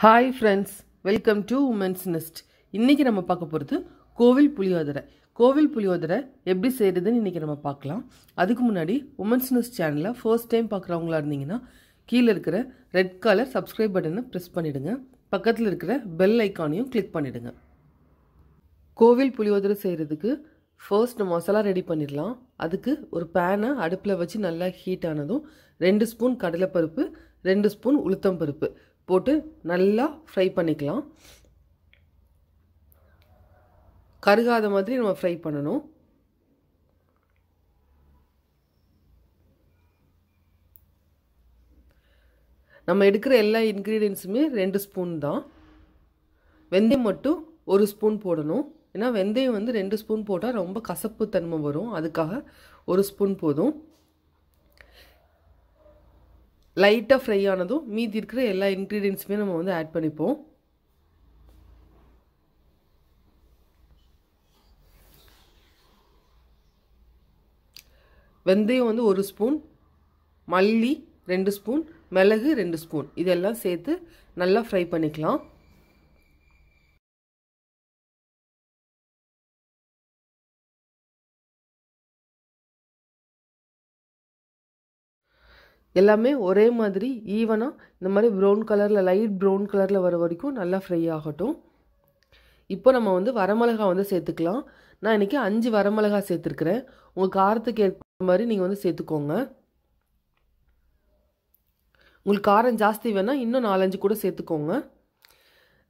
Hi friends, welcome to Women's Nest. இன்னைக்கு நம்ம பார்க்க போறது கோவில் புளியோதரை. கோவில் புளியோதரை எப்படி செய்யறதுன்னு இன்னைக்கு நம்ம பார்க்கலாம். அதுக்கு முன்னாடி Women's Nest சேனலை ஃபர்ஸ்ட் டைம் பார்க்குறவங்களா இருந்தீங்கன்னா கீழ இருக்கிற ரெட் கலர் சப்ஸ்கிரைப் பட்டனை பிரஸ் பண்ணிடுங்க. பக்கத்துல இருக்கிற பெல் ஐகானையும் கிளிக் பண்ணிடுங்க. கோவில் புளியோதரை செய்யறதுக்கு ஃபர்ஸ்ட் மசாலா ரெடி பண்ணிடலாம். அதுக்கு ஒரு பேனை அடுப்பில் வச்சு நல்லா ஹீட் ஆனதும் 2 ஸ்பூன் கடலை பருப்பு 2 ஸ்பூன் உளுத்தம் பருப்பு போட்டு நல்லா ஃப்ரை பண்ணிக்கலாம். கருகாத மாதிரி நம்ம ஃப்ரை பண்ணணும். நம்ம எடுக்கிற எல்லா இன்க்ரீடியன்ஸுமே 2 ஸ்பூன் தான். வெந்தயம் மட்டும் 1 ஸ்பூன் போடணும். ஏன்னா வெந்தயம் வந்து 2 ஸ்பூன் போட்டால் ரொம்ப கசப்பு தன்மை வரும். அதுக்காக 1 ஸ்பூன் போதும். லைட்டாக ஃப்ரை ஆனதும் மீதி இருக்கிற எல்லா இன்க்ரீடியன்ஸுமே நம்ம வந்து ஆட் பண்ணிப்போம். வெந்தயம் வந்து 1 ஸ்பூன், மல்லி 2 ஸ்பூன், மிளகு 2 ஸ்பூன் இதெல்லாம் சேர்த்து நல்லா ஃப்ரை பண்ணிக்கலாம். எல்லாமே ஒரே மாதிரி ஈவனாக இந்த மாதிரி ப்ரௌன் கலரில் லைட் ப்ரௌன் கலரில் வர வரைக்கும் நல்லா ஃப்ரை ஆகட்டும். இப்போ நம்ம வந்து வரமிளகா வந்து சேர்த்துக்கலாம். நான் இன்றைக்கி 5 வரமிளகா சேர்த்துருக்குறேன். உங்கள் காரத்துக்கு ஏற்ற மாதிரி நீங்கள் வந்து சேர்த்துக்கோங்க. உங்களுக்கு காரம் ஜாஸ்தி வேணால் இன்னும் 4-5 கூட சேர்த்துக்கோங்க.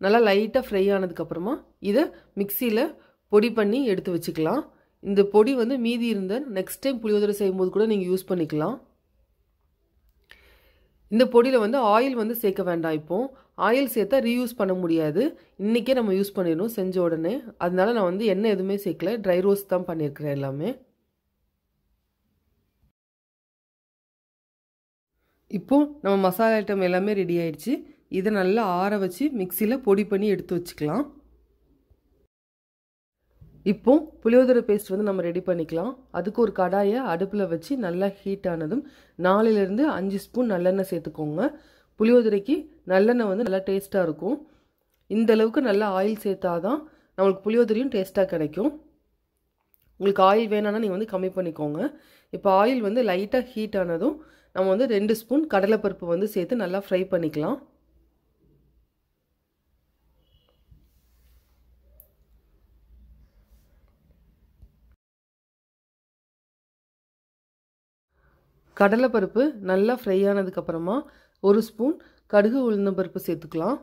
நல்லா லைட்டாக ஃப்ரை ஆனதுக்கப்புறமா இதை மிக்சியில் பொடி பண்ணி எடுத்து வச்சுக்கலாம். இந்த பொடி வந்து மீதி இருந்த நெக்ஸ்ட் டைம் புளியோதரை செய்யும்போது கூட நீங்கள் யூஸ் பண்ணிக்கலாம். இந்த பொடியில் வந்து ஆயில் வந்து சேர்க்க வேண்டாம். இப்போது ஆயில் சேர்த்தா ரீயூஸ் பண்ண முடியாது. இன்றைக்கே நம்ம யூஸ் பண்ணிடணும் செஞ்ச உடனே. அதனால நான் வந்து எண்ணெய் எதுவுமே சேர்க்கல, ட்ரை ரோஸ்ட் தான் பண்ணியிருக்கிறேன் எல்லாமே. இப்போது நம்ம மசாலா ஐட்டம் எல்லாமே ரெடி ஆயிடுச்சு. இதை நல்லா ஆற வச்சு மிக்சியில் பொடி பண்ணி எடுத்து வச்சுக்கலாம். இப்போ புளியோதரை பேஸ்ட் வந்து நம்ம ரெடி பண்ணிக்கலாம். அதுக்கு ஒரு கடாயை அடுப்பில் வச்சு நல்லா ஹீட் ஆனதும் 4-5 ஸ்பூன் நல்லெண்ணெய் சேர்த்துக்கோங்க. புளியோதரைக்கு நல்லெண்ணெய் வந்து நல்லா டேஸ்ட்டாக இருக்கும். இந்த அளவுக்கு நல்லா ஆயில் சேர்த்தாதான் நம்மளுக்கு புளியோதரையும் டேஸ்ட்டாக கிடைக்கும். உங்களுக்கு ஆயில் வேணான்னா நீங்கள் வந்து கம்மி பண்ணிக்கோங்க. இப்போ ஆயில் வந்து லைட்டாக ஹீட் ஆனதும் நம்ம வந்து 2 ஸ்பூன் கடலைப்பருப்பு வந்து சேர்த்து நல்லா ஃப்ரை பண்ணிக்கலாம். கடலைப்பருப்பு நல்லா ஃப்ரை ஆனதுக்கப்புறமா 1 ஸ்பூன் கடுகு உளுந்தம் பருப்பு சேர்த்துக்கலாம்.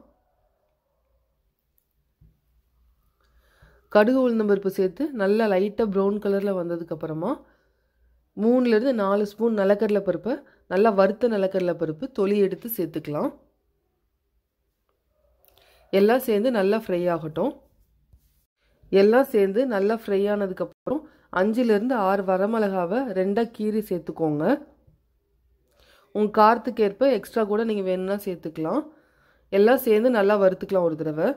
கடுகு உளுந்தம் பருப்பு சேர்த்து நல்லா லைட்டாக ப்ரௌன் கலரில் வந்ததுக்கப்புறமா 3-4 ஸ்பூன் நிலக்கடலை பருப்பை நல்லா வறுத்த நிலக்கடலை பருப்பு தொலி எடுத்து சேர்த்துக்கலாம். எல்லாம் சேர்ந்து நல்லா ஃப்ரை ஆகட்டும். எல்லாம் சேர்ந்து நல்லா ஃப்ரை ஆனதுக்கப்புறம் 5-6 வரமிளகாவை 2ஆக கீறி சேர்த்துக்கோங்க. உங்கள் காரத்துக்கு ஏற்ப எக்ஸ்ட்ரா கூட நீங்கள் வேணும்னா சேர்த்துக்கலாம். எல்லாம் சேர்ந்து நல்லா வறுத்துக்கலாம் ஒரு தடவை.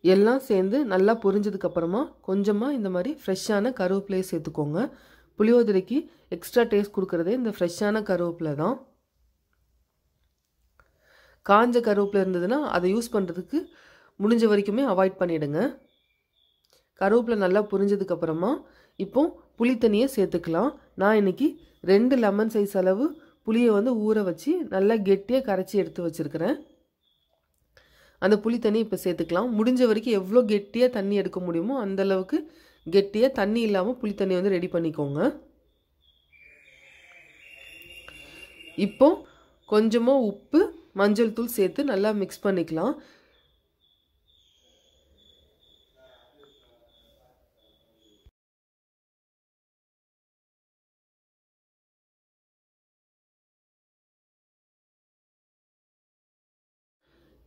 எல்லாம் சேர்ந்து நல்லா பொரிஞ்சதுக்கப்புறமா கொஞ்சமாக இந்த மாதிரி ஃப்ரெஷ்ஷான கருவேப்பிலையை சேர்த்துக்கோங்க. புளியோதரைக்கு எக்ஸ்ட்ரா டேஸ்ட் கொடுக்குறதே இந்த ஃப்ரெஷ்ஷான கருவேப்பிலை தான். காஞ்ச கருவேப்பிலை இருந்ததுன்னா அதை யூஸ் பண்ணுறதுக்கு முடிஞ்ச வரைக்குமே அவாய்ட் பண்ணிவிடுங்க. கருவேப்பிலை நல்லா புரிஞ்சதுக்கப்புறமா இப்போ புளி தண்ணியை சேர்த்துக்கலாம். நான் இன்றைக்கி 2 லெமன் சைஸ் அளவு புளியை வந்து ஊற வச்சு நல்லா கெட்டியாக கரைச்சி எடுத்து வச்சுருக்கிறேன். அந்த புளி தண்ணி இப்போ சேர்த்துக்கலாம். முடிஞ்ச வரைக்கும் எவ்வளோ கெட்டியாக தண்ணி எடுக்க முடியுமோ அந்தளவுக்கு கெட்டியாக தண்ணி இல்லாமல் புளி தண்ணி வந்து ரெடி பண்ணிக்கோங்க. இப்போ கொஞ்சமாக உப்பு மஞ்சள் தூள் சேர்த்து நல்லா மிக்ஸ் பண்ணிக்கலாம்.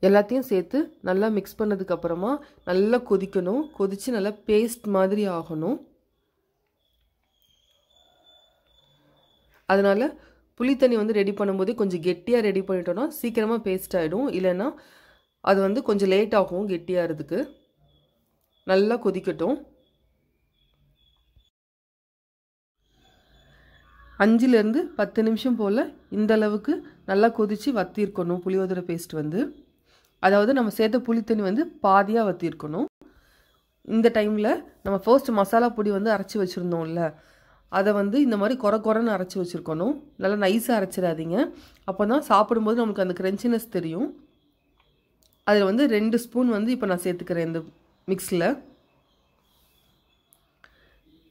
எல்லாத்தையும் சேர்த்து நல்லா மிக்ஸ் பண்ணதுக்கப்புறமா நல்லா கொதிக்கணும். கொதித்து நல்லா பேஸ்ட் மாதிரி ஆகணும். அதனால் புளி தண்ணி வந்து ரெடி பண்ணும்போதே கொஞ்சம் கெட்டியாக ரெடி பண்ணிட்டோன்னா சீக்கிரமாக பேஸ்ட் ஆகிடும். இல்லைன்னா அது வந்து கொஞ்சம் லேட் ஆகும் கெட்டியாகிறதுக்கு. நல்லா கொதிக்கட்டும். 5-10 நிமிஷம் போல் இந்த அளவுக்கு நல்லா கொதித்து வத்திருக்கணும் புளியோதரை பேஸ்ட் வந்து. அதாவது நம்ம சேர்த்த புளி தண்ணி வந்து பாதியாக வற்றிருக்கணும். இந்த டைமில் நம்ம ஃபர்ஸ்ட் மசாலா பொடி வந்து அரைச்சி வச்சுருந்தோம்ல, அதை வந்து இந்த மாதிரி குறைன்னு அரைச்சி வச்சுருக்கணும். நல்லா நைஸாக அரைச்சிடாதீங்க. அப்போ தான் சாப்பிடும்போது நமக்கு அந்த க்ரன்ச்சினஸ் தெரியும். அதில் வந்து 2 ஸ்பூன் வந்து இப்போ நான் சேர்த்துக்கிறேன் இந்த மிக்ஸில்.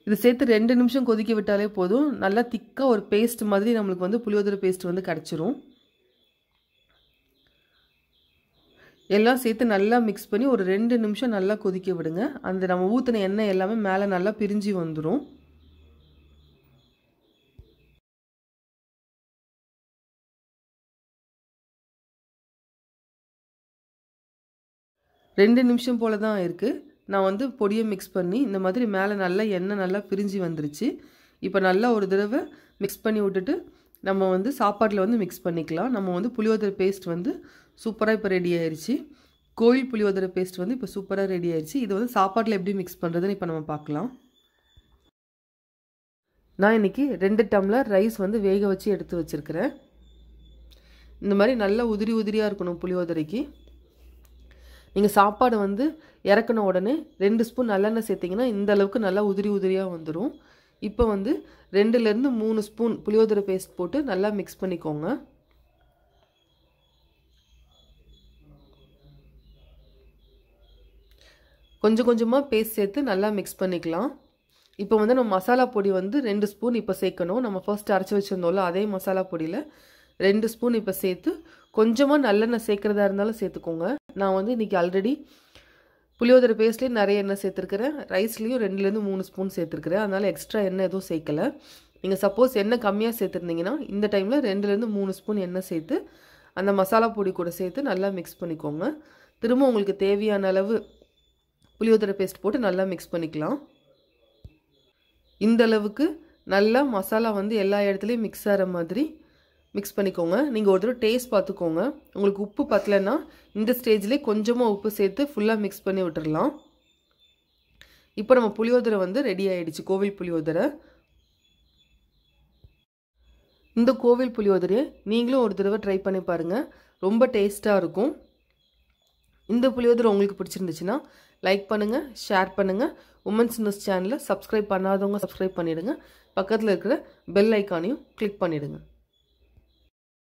இது சேர்த்து 2 நிமிஷம் கொதிக்க விட்டாலே போதும். நல்லா திக்காக ஒரு பேஸ்ட் மாதிரி நம்மளுக்கு வந்து புளியோதரை பேஸ்ட் வந்து கிடச்சிரும். எல்லாம் சேர்த்து நல்லா மிக்ஸ் பண்ணி ஒரு 2 நிமிஷம் நல்லா கொதிக்க விடுங்க. அந்த நம்ம ஊற்றின எண்ணெய் எல்லாமே மேலே நல்லா பிரிஞ்சு வந்துடும். ரெண்டு நிமிஷம் போல தான் இருக்குது. நான் வந்து பொடியை மிக்ஸ் பண்ணி இந்த மாதிரி மேலே நல்லா எண்ணெய் நல்லா பிரிஞ்சு வந்துருச்சு. இப்போ நல்லா ஒரு தடவை மிக்ஸ் பண்ணி விட்டுட்டு நம்ம வந்து சாப்பாட்டில் வந்து மிக்ஸ் பண்ணிக்கலாம். நம்ம வந்து புளியோதரை பேஸ்ட் வந்து சூப்பராக இப்போ ரெடி ஆயிடுச்சு. கோவில் புளியோதரை பேஸ்ட் வந்து இப்போ சூப்பராக ரெடி ஆயிடுச்சு. இது வந்து சாப்பாட்டில் எப்படி மிக்ஸ் பண்ணுறதுன்னு இப்போ நம்ம பார்க்கலாம். நான் இன்றைக்கி 2 டம்ளர் ரைஸ் வந்து வேக வச்சு எடுத்து வச்சுருக்கிறேன். இந்த மாதிரி நல்லா உதிரியாக இருக்கணும் புளியோதரைக்கு. நீங்கள் சாப்பாடு வந்து இறக்குன உடனே 2 ஸ்பூன் நல்லெண்ணெய் சேர்த்திங்கன்னா இந்த அளவுக்கு நல்லா உதிரியாக வந்துடும். இப்போ வந்து 2லேருந்து 3 ஸ்பூன் புளியோதரை பேஸ்ட் போட்டு நல்லா மிக்ஸ் பண்ணிக்கோங்க. கொஞ்சமாக பேஸ்ட் சேர்த்து நல்லா மிக்ஸ் பண்ணிக்கலாம். இப்போ வந்து நம்ம மசாலா பொடி வந்து 2 ஸ்பூன் இப்போ சேர்க்கணும். நம்ம ஃபர்ஸ்ட் அரைச்சி வச்சுருந்தோம்ல அதே மசாலா பொடியில் 2 ஸ்பூன் இப்போ சேர்த்து கொஞ்சமாக நல்லெண்ணெய் சேர்க்குறதா இருந்தாலும் சேர்த்துக்கோங்க. நான் வந்து இன்றைக்கி ஆல்ரெடி புளியோதரை பேஸ்ட்லேயே நிறைய எண்ணெய் சேர்த்துருக்கிறேன். ரைஸ்லேயும் 2லேருந்து 3 ஸ்பூன் சேர்த்துருக்கிறேன். அதனால் எக்ஸ்ட்ரா எண்ணெய் எதுவும் சேர்க்கலை. நீங்கள் சப்போஸ் எண்ணெய் கம்மியாக சேர்த்துருந்தீங்கன்னா இந்த டைமில் 2லேருந்து 3 ஸ்பூன் எண்ணெய் சேர்த்து அந்த மசாலா பொடி கூட சேர்த்து நல்லா மிக்ஸ் பண்ணிக்கோங்க. திரும்ப உங்களுக்கு தேவையான அளவு புளியோதரை பேஸ்ட் போட்டு நல்லா மிக்ஸ் பண்ணிக்கலாம். இந்த அளவுக்கு நல்லா மசாலா வந்து எல்லா இடத்துலையும் மிக்ஸ் ஆகிற மாதிரி மிக்ஸ் பண்ணிக்கோங்க. நீங்கள் ஒரு தடவை டேஸ்ட் பார்த்துக்கோங்க. உங்களுக்கு உப்பு பத்தலைன்னா இந்த ஸ்டேஜ்லேயே கொஞ்சமாக உப்பு சேர்த்து ஃபுல்லாக மிக்ஸ் பண்ணி விட்டுடலாம். இப்போ நம்ம புளியோதரை வந்து ரெடி ஆகிடுச்சு. கோவில் புளியோதரை. இந்த கோவில் புளியோதரையை நீங்களும் ஒரு தடவை ட்ரை பண்ணி பாருங்கள். ரொம்ப டேஸ்ட்டாக இருக்கும். இந்த புளியோதரை உங்களுக்கு பிடிச்சிருந்துச்சுன்னா லைக் பண்ணுங்கள், ஷேர் பண்ணுங்கள். உமன்ஸ் நியூஸ் சேனலை சப்ஸ்கிரைப் பண்ணாதவங்க சப்ஸ்கிரைப் பண்ணிவிடுங்க. பக்கத்தில் இருக்கிற பெல் ஐக்கானையும் கிளிக் பண்ணிவிடுங்க.